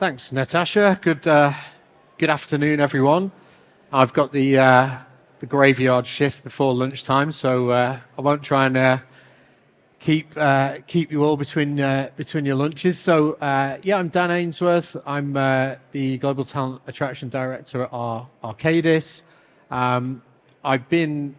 Thanks, Natasha. Good afternoon, everyone. I've got the graveyard shift before lunchtime, so I won't try and keep you all between your lunches. So I'm Dan Ainsworth. I'm the Global Talent Attraction Director at Arcadis. I've been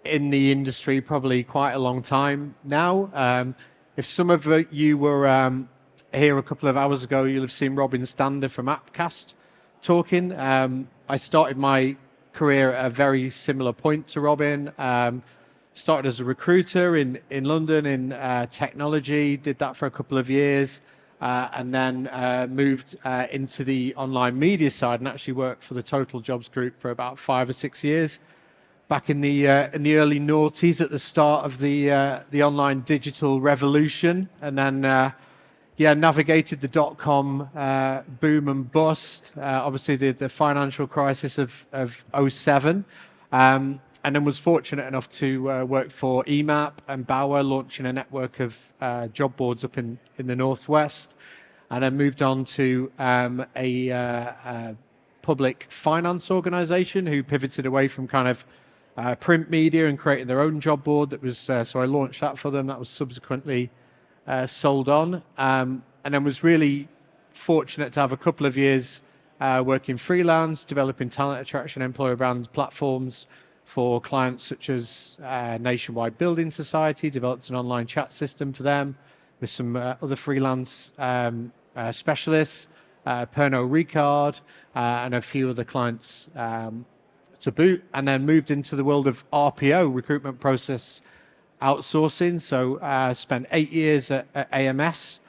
in the industry probably quite a long time now. If some of you were here a couple of hours ago, you'll have seen Robin Stander from Appcast talking. I started my career at a very similar point to Robin. Started as a recruiter in London in technology, did that for a couple of years, and then moved into the online media side and actually worked for the Total Jobs Group for about 5 or 6 years. Back in the early noughties, at the start of the online digital revolution, and then navigated the dot-com boom and bust. Obviously, the financial crisis of '07, and then was fortunate enough to work for EMAP and Bauer, launching a network of job boards up in the northwest, and then moved on to a public finance organisation who pivoted away from kind of print media and created their own job board. That was so I launched that for them. That was subsequently sold on, and then was really fortunate to have a couple of years working freelance, developing talent attraction, employer brand platforms for clients such as Nationwide Building Society. Developed an online chat system for them with some other freelance specialists, Pernod Ricard, and a few other clients to boot, and then moved into the world of RPO, recruitment process outsourcing. So spent 8 years at AMS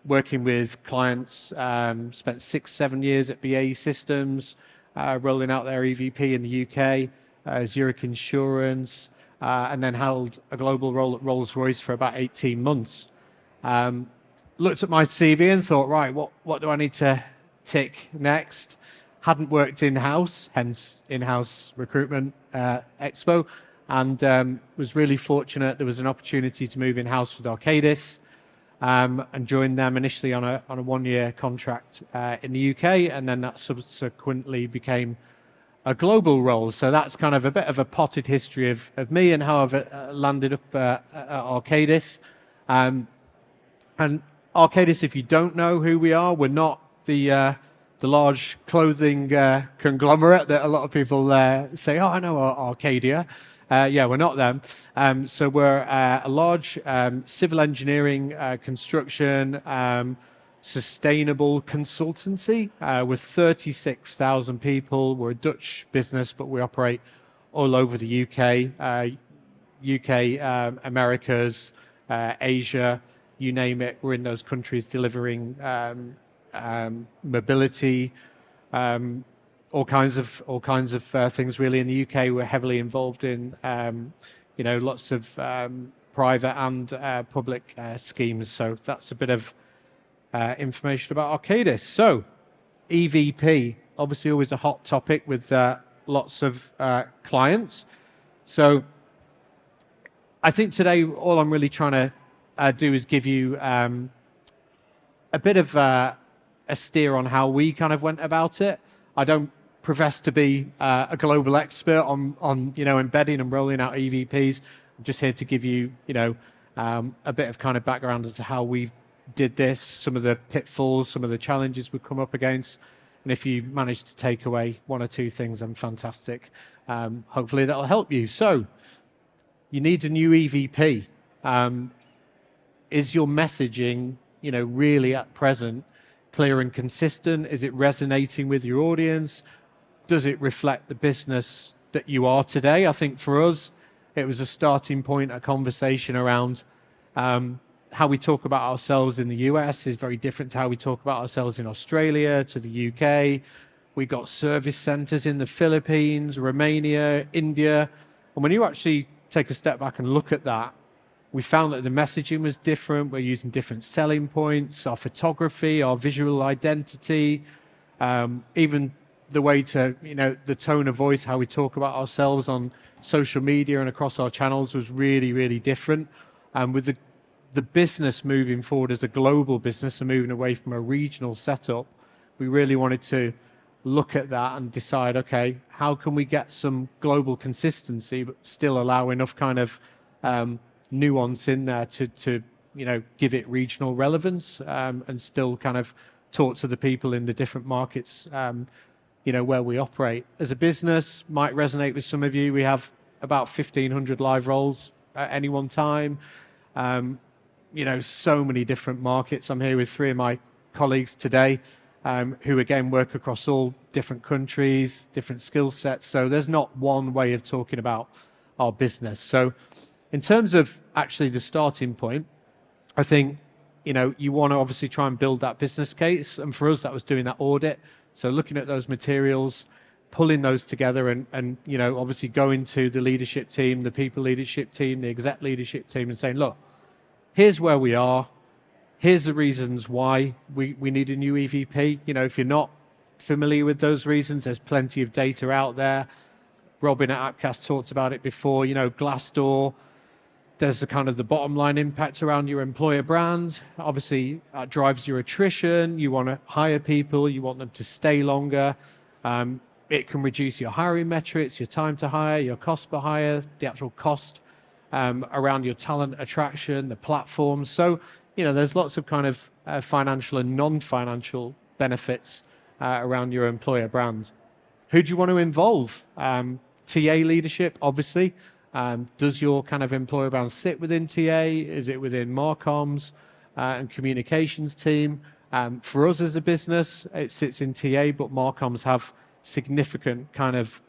working with clients, spent 6-7 years at BAE Systems, rolling out their EVP in the UK, Zurich Insurance, and then held a global role at Rolls-Royce for about 18 months. Looked at my CV and thought, right, what do I need to tick next? Hadn't worked in-house, hence in-house recruitment expo, and was really fortunate. There was an opportunity to move in-house with Arcadis, and joined them initially on a 1-year contract in the UK, and then that subsequently became a global role. So that's kind of a bit of a potted history of me and how I've landed up at Arcadis. And Arcadis, if you don't know who we are, we're not the large clothing conglomerate that a lot of people say, oh, I know Arcadia. We're not them. So we're a large civil engineering, construction, sustainable consultancy with 36,000 people. We're a Dutch business, but we operate all over the UK, Americas, Asia, you name it. We're in those countries delivering mobility, all kinds of things really. In the UK, we're heavily involved in lots of private and public schemes. So that's a bit of information about Arcadis. So EVP, obviously always a hot topic with lots of clients. So I think today all I'm really trying to do is give you a bit of a steer on how we kind of went about it. I don't profess to be a global expert on embedding and rolling out EVPs. I'm just here to give you a bit of kind of background as to how we did this, some of the pitfalls, some of the challenges we've come up against, and if you manage to take away 1 or 2 things, then fantastic. Hopefully that'll help you. So you need a new EVP. Is your messaging really at present clear and consistent? Is it resonating with your audience? Does it reflect the business that you are today? I think for us, it was a starting point, a conversation around how we talk about ourselves in the US is very different to how we talk about ourselves in Australia, to the UK. We got service centers in the Philippines, Romania, India. And when you actually take a step back and look at that, we found that the messaging was different. We're using different selling points, our photography, our visual identity, even the way to, the tone of voice, how we talk about ourselves on social media and across our channels was really, really different. With the business moving forward as a global business and moving away from a regional setup, we really wanted to look at that and decide, okay, how can we get some global consistency but still allow enough kind of nuance in there to give it regional relevance, and still kind of talk to the people in the different markets where we operate. As a business, might resonate with some of you, we have about 1,500 live roles at any one time. So many different markets. I'm here with 3 of my colleagues today, who again work across all different countries, different skill sets. So there's not one way of talking about our business. So in terms of actually the starting point, I think, you want to obviously try and build that business case. And for us, that was doing that audit. So looking at those materials, pulling those together and obviously going to the leadership team, the people leadership team, the exec leadership team and saying, look, here's where we are. Here's the reasons why we need a new EVP. If you're not familiar with those reasons, there's plenty of data out there. Robin at Appcast talked about it before, Glassdoor. There's the kind of the bottom line impact around your employer brand. Obviously, that drives your attrition. You want to hire people. You want them to stay longer. It can reduce your hiring metrics, your time to hire, your cost per hire, the actual cost around your talent attraction, the platforms. So, there's lots of kind of financial and non-financial benefits around your employer brand. Who do you want to involve? TA leadership, obviously. Does your kind of employer brand sit within TA? Is it within Marcom's and communications team? For us as a business, it sits in TA, but Marcom's have significant kind of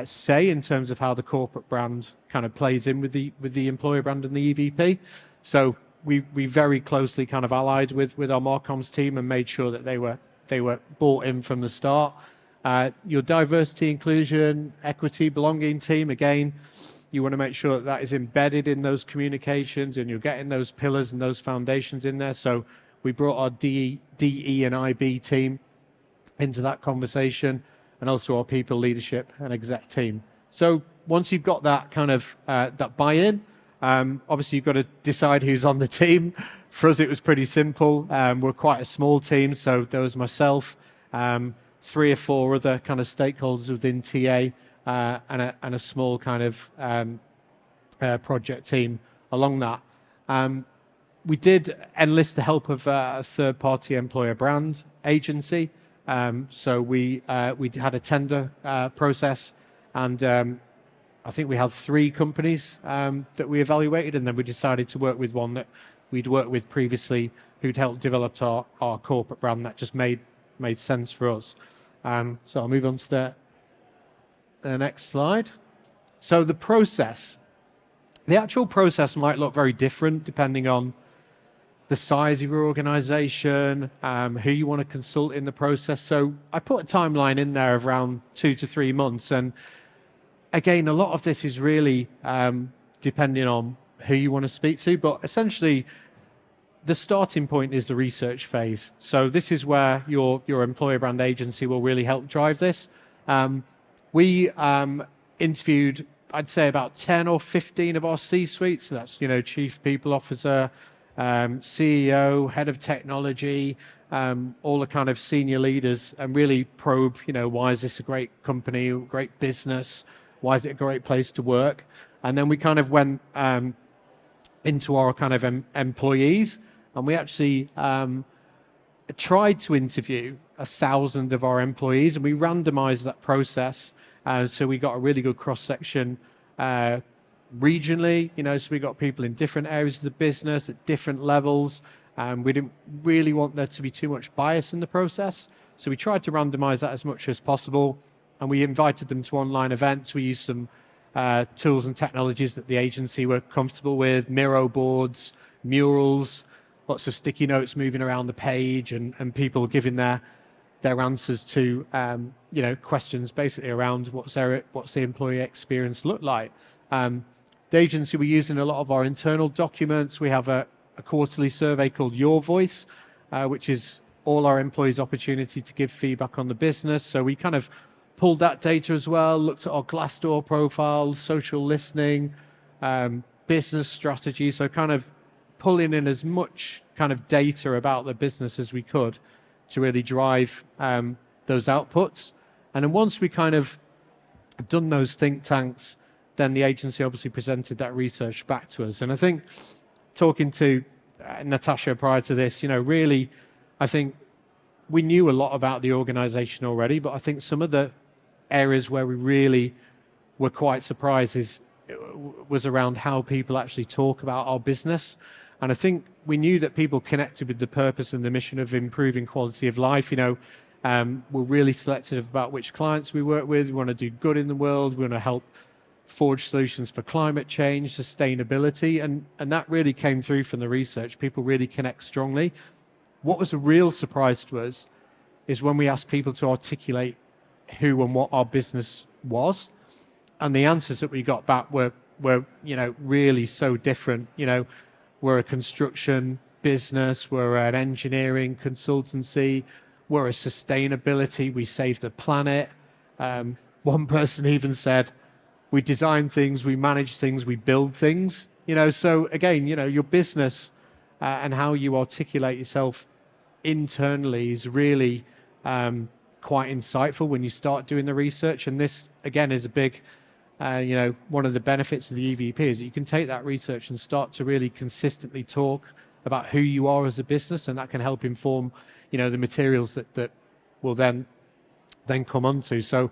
say in terms of how the corporate brand kind of plays in with the employer brand and the EVP. So we very closely kind of allied with our Marcom's team and made sure that they were bought in from the start. Your diversity, inclusion, equity, belonging team, again, you want to make sure that is embedded in those communications and you're getting those pillars and those foundations in there. So we brought our DE and IB team into that conversation, and also our people leadership and exec team. So once you've got that kind of that buy-in, obviously you've got to decide who's on the team. For us, it was pretty simple. We're quite a small team, so there was myself, 3 or 4 other kind of stakeholders within TA, and a small kind of project team along that. We did enlist the help of a third-party employer brand agency. So we had a tender process, and I think we had 3 companies that we evaluated, and then we decided to work with one that we'd worked with previously, who'd helped develop our corporate brand. That just made sense for us. So I'll move on to the next slide. So the process. The actual process might look very different depending on the size of your organization, who you want to consult in the process. So I put a timeline in there of around 2 to 3 months. And again, a lot of this is really depending on who you want to speak to. But essentially, the starting point is the research phase. So this is where your employer brand agency will really help drive this. We interviewed, I'd say, about 10 or 15 of our C-suite. So that's, chief people officer, CEO, head of technology, all the kind of senior leaders, and really probe, why is this a great company, great business? Why is it a great place to work? And then we kind of went into our kind of employees, and we actually tried to interview 1,000 of our employees, and we randomized that process. So we got a really good cross-section regionally, so we got people in different areas of the business at different levels. We didn't really want there to be too much bias in the process. So we tried to randomize that as much as possible, and we invited them to online events. We used some tools and technologies that the agency were comfortable with, Miro boards, murals, lots of sticky notes moving around the page, and people giving their answers to questions basically around what's the employee experience look like. The agency, we're using a lot of our internal documents. We have a quarterly survey called Your Voice, which is all our employees' opportunity to give feedback on the business. So we kind of pulled that data as well, looked at our Glassdoor profile, social listening, business strategy. So kind of pulling in as much kind of data about the business as we could to really drive those outputs. And then once we kind of done those think tanks, then the agency obviously presented that research back to us. And I think talking to Natasha prior to this, really, I think we knew a lot about the organization already, but I think some of the areas where we really were quite surprised was around how people actually talk about our business. And I think we knew that people connected with the purpose and the mission of improving quality of life. We're really selective about which clients we work with. We want to do good in the world. We want to help forge solutions for climate change, sustainability, and that really came through from the research. People really connect strongly. What was a real surprise to us is when we asked people to articulate who and what our business was, and the answers that we got back were really so different. We're a construction business, we're an engineering consultancy, we're a sustainability, we save the planet. One person even said, we design things, we manage things, we build things. So again, your business and how you articulate yourself internally is really quite insightful when you start doing the research. And this, again, is a big, one of the benefits of the EVP is that you can take that research and start to really consistently talk about who you are as a business, and that can help inform, the materials that will then come onto. So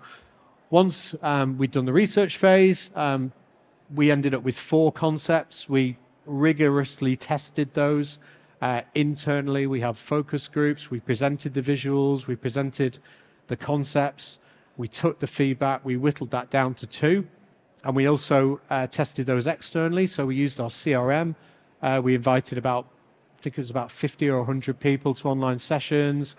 once we'd done the research phase, we ended up with 4 concepts. We rigorously tested those internally. We have focus groups. We presented the visuals. We presented the concepts. We took the feedback. We whittled that down to 2. And we also tested those externally. So we used our CRM. We invited about 50 or 100 people to online sessions.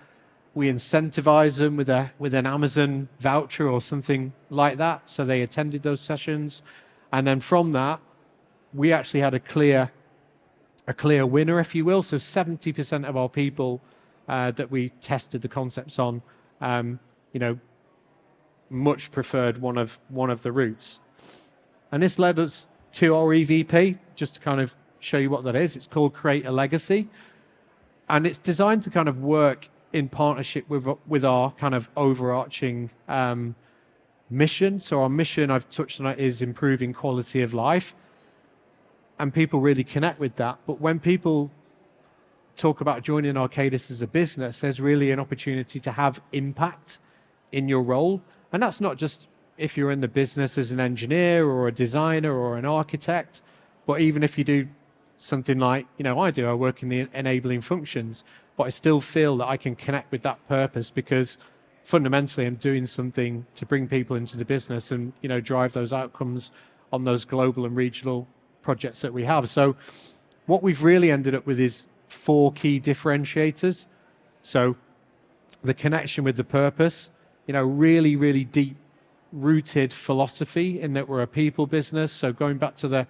We incentivized them with an Amazon voucher or something like that, so they attended those sessions. And then from that, we actually had a clear winner, if you will. So 70% of our people that we tested the concepts on, much preferred one of the routes. And this led us to our EVP, just to kind of show you what that is. It's called Create a Legacy. And it's designed to kind of work in partnership with our kind of overarching mission. So our mission, I've touched on it, is improving quality of life. And people really connect with that. But when people talk about joining Arcadis as a business, there's really an opportunity to have impact in your role. And that's not just if you're in the business as an engineer or a designer or an architect, but even if you do something like, I do, I work in the enabling functions, but I still feel that I can connect with that purpose because fundamentally I'm doing something to bring people into the business and, drive those outcomes on those global and regional projects that we have. So what we've really ended up with is 4 key differentiators. So the connection with the purpose, really, really deep rooted philosophy in that we're a people business. So going back to the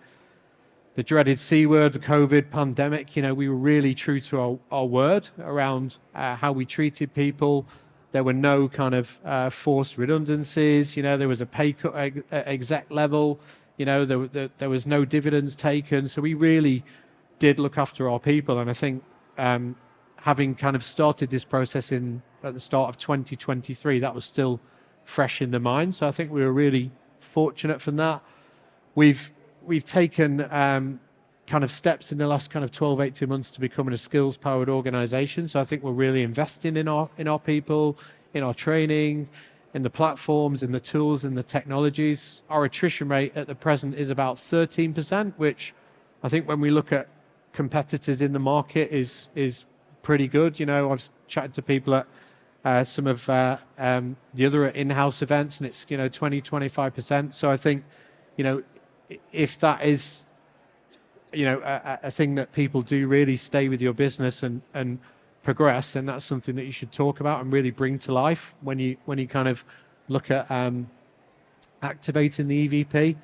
dreaded C word, the COVID pandemic, we were really true to our word around how we treated people. There were no kind of forced redundancies. There was a pay cut at exec level. There was no dividends taken. So we really did look after our people. And I think having kind of started this process at the start of 2023, that was still fresh in the mind. So I think we were really fortunate from that. We've taken kind of steps in the last kind of 12, 18 months to becoming a skills-powered organization. So I think we're really investing in our people, in our training, in the platforms, in the tools, in the technologies. Our attrition rate at the present is about 13%, which I think when we look at competitors in the market is pretty good. I've chatted to people at some of the other in-house events, and it's 20, 25%. So I think if that is a thing that people do really stay with your business and progress, then that's something that you should talk about and really bring to life when you kind of look at activating the EVP.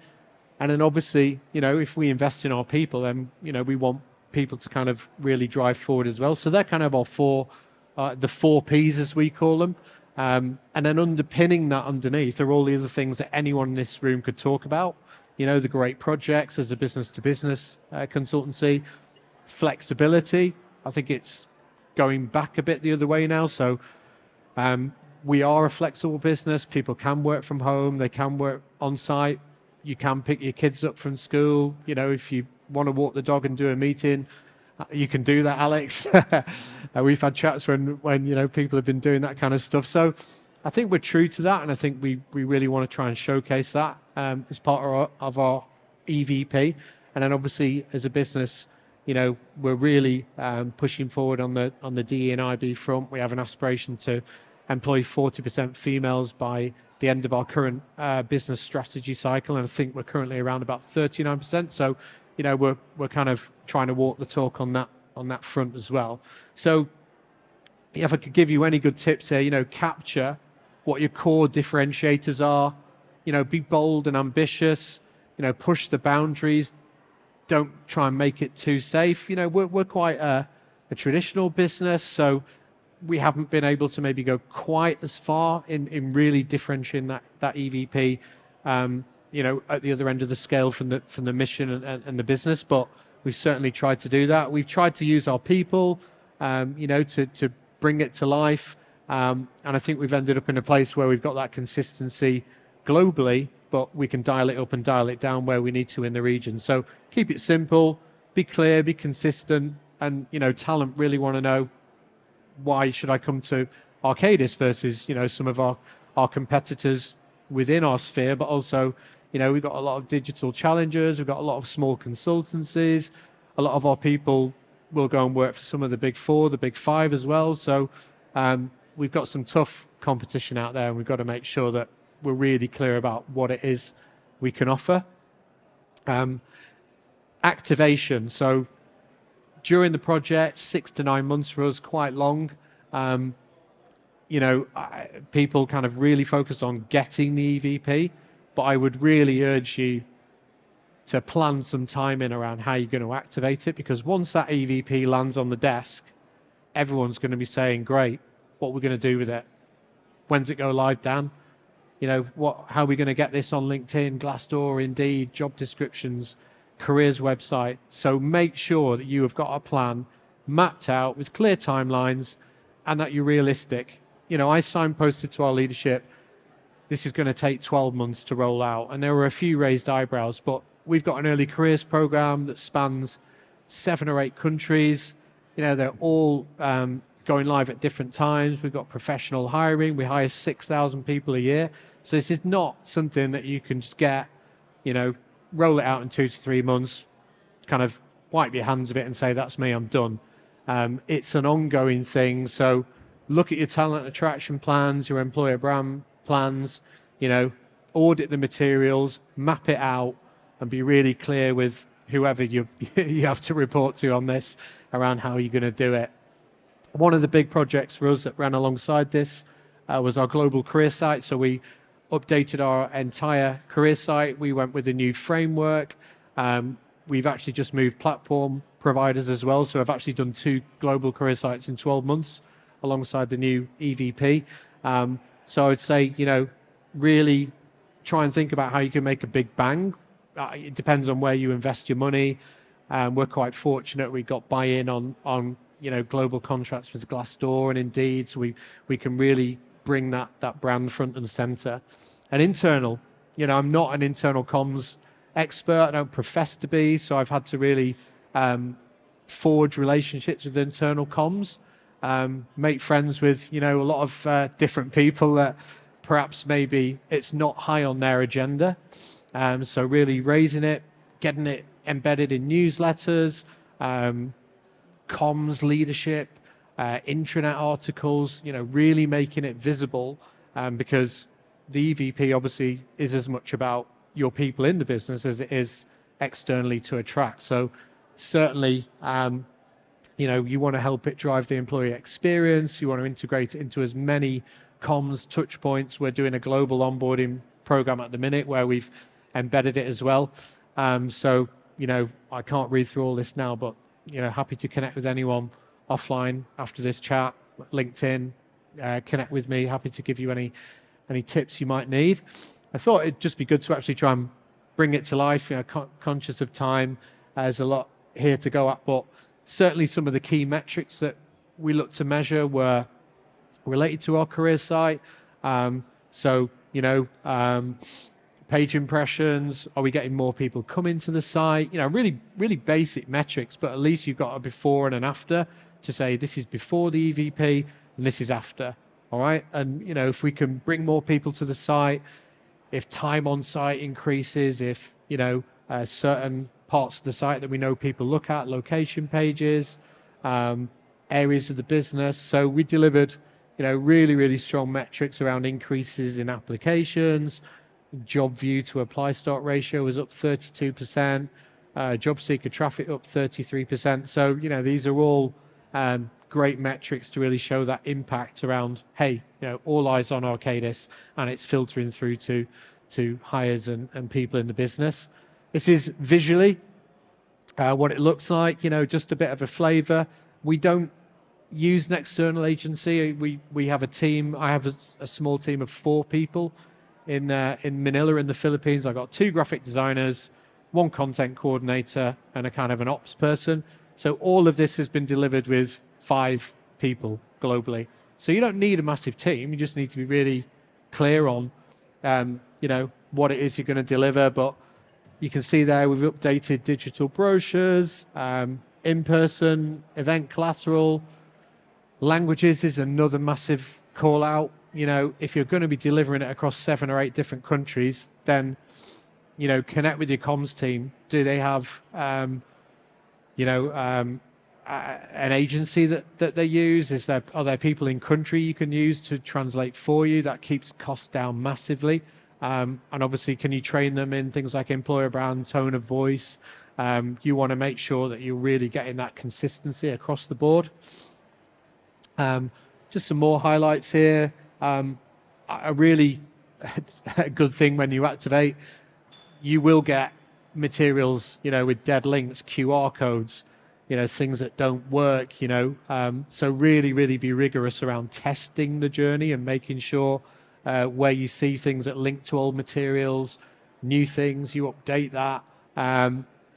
And then obviously, if we invest in our people, then we want people to kind of really drive forward as well. So they're kind of the 4 Ps as we call them. And then underpinning that underneath are all the other things that anyone in this room could talk about. The great projects as a business-to-business consultancy, Flexibility, I think it's going back a bit the other way now. So we are a flexible business. People can work from home. They can work on site. You can pick your kids up from school. You know, if you want to walk the dog and do a meeting, you can do that, Alex. We've had chats when you know, people have been doing that kind of stuff. So I think we're true to that, and I think we really want to try and showcase that as part of our EVP. And then obviously as a business, you know, we're really pushing forward on the DE and IB front. We have an aspiration to employ 40% females by the end of our current business strategy cycle, and I think we're currently around about 39%. So, you know, we're kind of trying to walk the talk on that front as well. So, if I could give you any good tips here, you know, capture what your core differentiators are. You know, be bold and ambitious. You know, push the boundaries. Don't try and make it too safe. You know, we're quite a traditional business, so we haven't been able to maybe go quite as far in really differentiating that EVP, you know, at the other end of the scale from the mission and the business. But we've certainly tried to do that. We've tried to use our people, you know, to bring it to life. And I think we've ended up in a place where we've got that consistency globally, but we can dial it up and dial it down where we need to in the region. So keep it simple, be clear, be consistent, and, you know, talent really want to know, why should I come to Arcadis versus, you know, some of our competitors within our sphere, but also, you know, we've got a lot of digital challengers, we've got a lot of small consultancies, a lot of our people will go and work for some of the big four, the big five as well. So we've got some tough competition out there, and we've got to make sure that we're really clear about what it is we can offer. Activation. So during the project, 6 to 9 months for us, quite long. You know, people kind of really focused on getting the EVP, but I would really urge you to plan some time in around how you're going to activate it, because once that EVP lands on the desk, everyone's going to be saying, great, what we're going to do with it? When's it go live, Dan? You know, how are we going to get this on LinkedIn, Glassdoor, Indeed, job descriptions, careers website? So make sure that you have got a plan mapped out with clear timelines and that you're realistic. You know, I signposted to our leadership, this is going to take 12 months to roll out. And there were a few raised eyebrows, but we've got an early careers program that spans 7 or 8 countries. You know, they're all going live at different times. We've got professional hiring. We hire 6,000 people a year. So this is not something that you can just get, you know, roll it out in 2 to 3 months, kind of wipe your hands of it and say, that's me, I'm done. It's an ongoing thing. So look at your talent attraction plans, your employer brand plans, you know, audit the materials, map it out, and be really clear with whoever you have to report to on this around how you're going to do it. One of the big projects for us that ran alongside this was our global career site. So we updated our entire career site. We went with a new framework. We've actually just moved platform providers as well. So I've actually done 2 global career sites in 12 months alongside the new EVP. So I would say, you know, really try and think about how you can make a big bang. It depends on where you invest your money. We're quite fortunate. We got buy-in on you know, global contracts with Glassdoor and Indeed. So we can really bring that brand front and center. And internal, you know, I'm not an internal comms expert. I don't profess to be. So I've had to really forge relationships with internal comms, make friends with, you know, a lot of different people that perhaps maybe it's not high on their agenda. So really raising it, getting it embedded in newsletters, comms leadership, intranet articles, you know, really making it visible, because the EVP obviously is as much about your people in the business as it is externally to attract. So certainly, you know, you want to help it drive the employee experience. You want to integrate it into as many comms touch points. We're doing a global onboarding program at the minute where we've embedded it as well. So, you know, I can't read through all this now, but, you know, happy to connect with anyone offline after this chat, LinkedIn, connect with me. Happy to give you any tips you might need. I thought it'd just be good to actually try and bring it to life, you know, conscious of time. There's a lot here to go at, but certainly some of the key metrics that we look to measure were related to our career site. So, page impressions, are we getting more people coming to the site? Really, really basic metrics, but at least you've got a before and an after to say this is before the EVP and this is after, all right? And, if we can bring more people to the site, if time on site increases, if, certain parts of the site that we know people look at, location pages, areas of the business. So we delivered, really, really strong metrics around increases in applications. Job view to apply start ratio was up 32%. Job seeker traffic up 33%. So, these are all great metrics to really show that impact around, hey, all eyes on Arcadis, and it's filtering through to hires and people in the business. This is visually what it looks like, just a bit of a flavor. We don't use an external agency. We have a team. I have a small team of 4 people in Manila in the Philippines. I've got 2 graphic designers, 1 content coordinator, and a kind of an ops person. So all of this has been delivered with 5 people globally. So you don't need a massive team. You just need to be really clear on, what it is you're going to deliver. But you can see there we've updated digital brochures, in-person event collateral. Languages is another massive call out. If you're going to be delivering it across 7 or 8 different countries, then, connect with your comms team. Do they have, an agency that they use? Are there people in country you can use to translate for you? That keeps costs down massively. And obviously, can you train them in things like employer brand, tone of voice? You want to make sure that you're really getting that consistency across the board. Just some more highlights here. A really good thing when you activate, you will get materials, with dead links, QR codes, things that don't work, so really, really be rigorous around testing the journey and making sure where you see things that link to old materials, new things, you update that.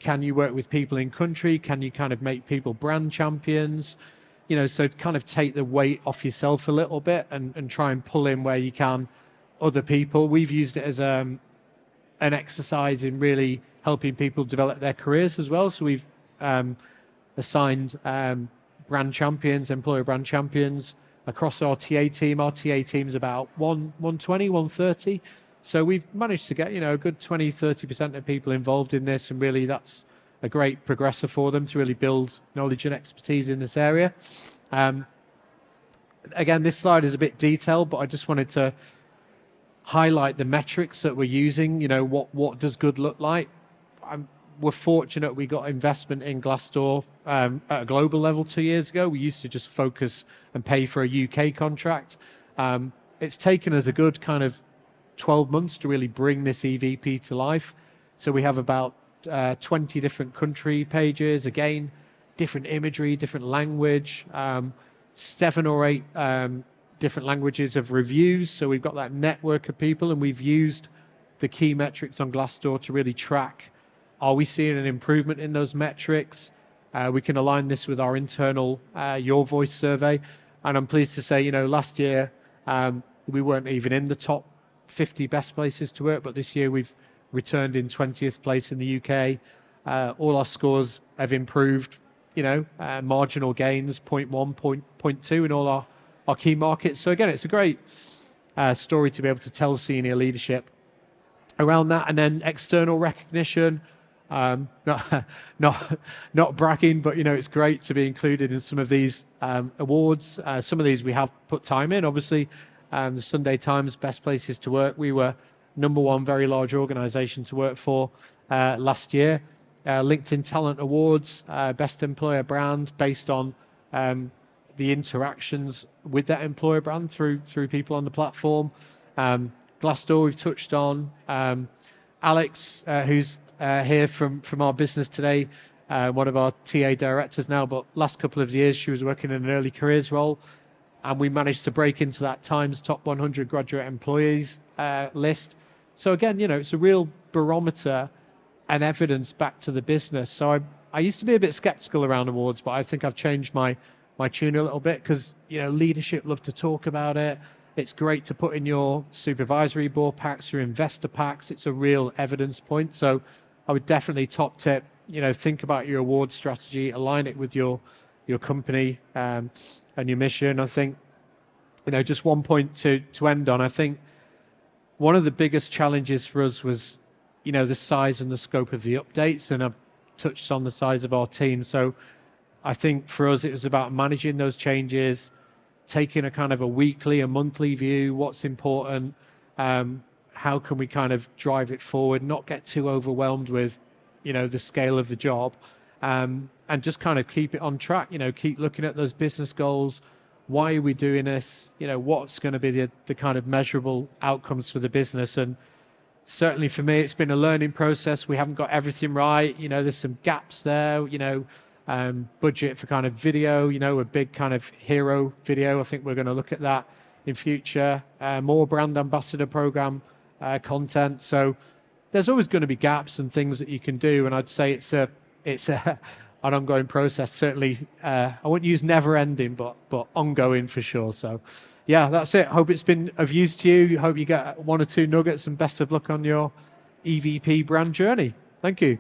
Can you work with people in country? Can you kind of make people brand champions? So kind of take the weight off yourself a little bit and try and pull in where you can other people. We've used it as an exercise in really helping people develop their careers as well. So we've assigned brand champions, employer brand champions across our TA team. Our TA team's about 120, 130. So we've managed to get, a good 20, 30% of people involved in this, and really that's a great progressor for them to really build knowledge and expertise in this area. Again, this slide is a bit detailed, but I just wanted to highlight the metrics that we're using. What does good look like? We're fortunate we got investment in Glassdoor at a global level 2 years ago. We used to just focus and pay for a UK contract. It's taken us a good kind of 12 months to really bring this EVP to life. So we have about 20 different country pages, again, different imagery, different language, 7 or 8 different languages of reviews. So we've got that network of people, and we've used the key metrics on Glassdoor to really track, are we seeing an improvement in those metrics? We can align this with our internal Your Voice survey. And I'm pleased to say, last year we weren't even in the top 50 best places to work, but this year we've returned in 20th place in the UK. All our scores have improved, marginal gains, 0.1, 0.2 in all our key markets. So again, it's a great story to be able to tell senior leadership around that. And then external recognition, not bragging, but it's great to be included in some of these awards. Some of these we have put time in, obviously. The Sunday Times Best Places to Work, we were #1 very large organization to work for last year. LinkedIn Talent Awards, Best Employer Brand, based on the interactions with that employer brand through people on the platform. Glassdoor we've touched on. Alex, who's here from our business today, one of our TA directors now, but last couple of years she was working in an early careers role, and we managed to break into that Times Top 100 Graduate Employees list. So again, it's a real barometer and evidence back to the business. So I used to be a bit skeptical around awards, but I think I've changed my tune a little bit because, leadership love to talk about it. It's great to put in your supervisory board packs, your investor packs. It's a real evidence point. So I would definitely top tip, think about your award strategy, align it with your company and your mission. I think, just one point to end on. I think one of the biggest challenges for us was, the size and the scope of the updates, and I've touched on the size of our team. So I think for us, it was about managing those changes, taking a kind of a weekly, a monthly view, what's important, how can we kind of drive it forward, not get too overwhelmed with, the scale of the job, and just kind of keep it on track, keep looking at those business goals. Why are we doing this? What's going to be the kind of measurable outcomes for the business? And certainly for me, it's been a learning process. We haven't got everything right. There's some gaps there, budget for kind of video, a big kind of hero video. I think we're going to look at that in future. More brand ambassador program content. So there's always going to be gaps and things that you can do. And I'd say it's an ongoing process. Certainly, I wouldn't use never ending, but ongoing for sure. So yeah, that's it. Hope it's been of use to you. Hope you get one or two nuggets, and best of luck on your EVP brand journey. Thank you.